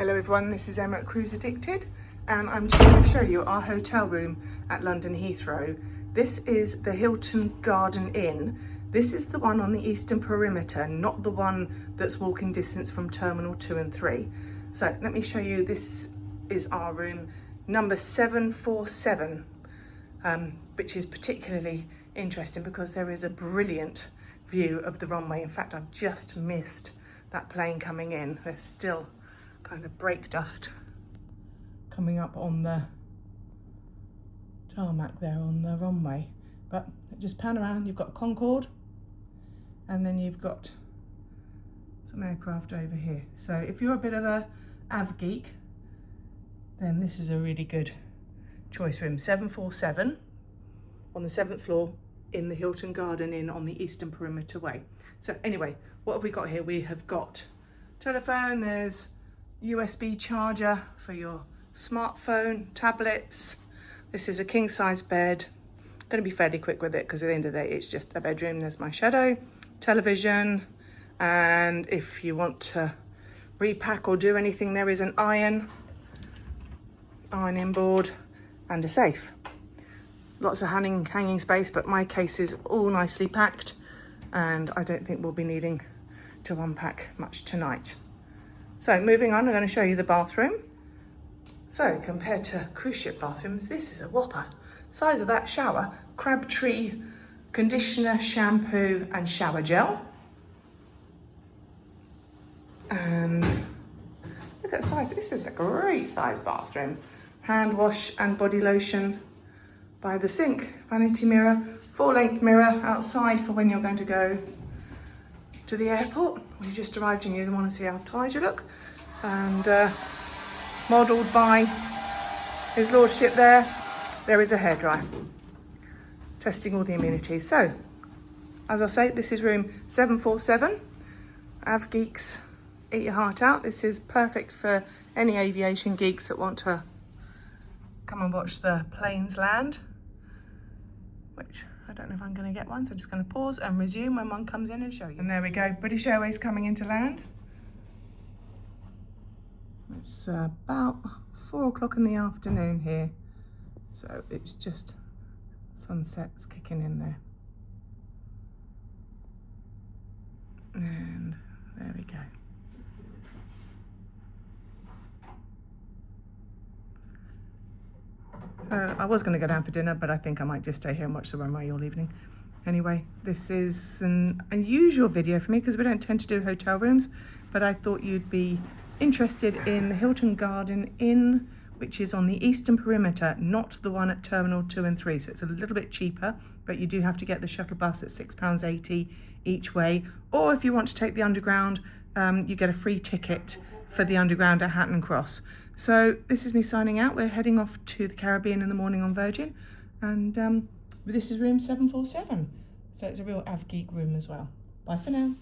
Hello everyone, this is Emma at Cruise Addicted and I'm just going to show you our hotel room at London Heathrow. This is the Hilton Garden Inn. This is the one on the eastern perimeter, not the one that's walking distance from Terminal 2 and 3. So let me show you, this is our room number 747, which is particularly interesting because there is a brilliant view of the runway. In fact, I've just missed that plane coming in. There's still kind of brake dust coming up on the tarmac there on the runway. But just pan around, you've got Concorde and then you've got some aircraft over here. So if you're a bit of a av geek, then this is a really good choice room. 747 on the 7th floor in the Hilton Garden Inn on the eastern perimeter way. So anyway, what have we got here? We have got telephone, there's USB charger for your smartphone, tablets. This is a king size bed. I'm going to be fairly quick with it because at the end of the day it's just a bedroom. There's my shadow, television, and if you want to repack or do anything, there is an ironing board and a safe. Lots of hanging space, but my case is all nicely packed and I don't think we'll be needing to unpack much tonight. So moving on, I'm going to show you the bathroom. So compared to cruise ship bathrooms, this is a whopper. Size of that shower, Crabtree conditioner, shampoo and shower gel. And look at the size, this is a great size bathroom. Hand wash and body lotion by the sink, vanity mirror, full-length mirror outside for when you're going to go to the airport. When you just arrived and you want to see how tired you look. And modelled by His Lordship there is a hairdryer. Testing all the amenities. So, as I say, this is room 747. Av geeks, eat your heart out. This is perfect for any aviation geeks that want to come and watch the planes land, which I don't know if I'm going to get one, so I'm just going to pause and resume when one comes in and show you. And there we go, British Airways coming into land. It's about 4 o'clock in the afternoon here, so it's just sunset's kicking in there. And there we go. So I was going to go down for dinner, but I think I might just stay here and watch the runway all evening. Anyway, this is an unusual video for me because we don't tend to do hotel rooms, but I thought you'd be interested in the Hilton Garden Inn, which is on the eastern perimeter, not the one at Terminal 2 and 3. So it's a little bit cheaper, but you do have to get the shuttle bus at £6.80 each way. Or if you want to take the underground, you get a free ticket for the underground at Hatton Cross. So this is me signing out. We're heading off to the Caribbean in the morning on Virgin, and this is room 747. So it's a real av geek room as well. Bye for now.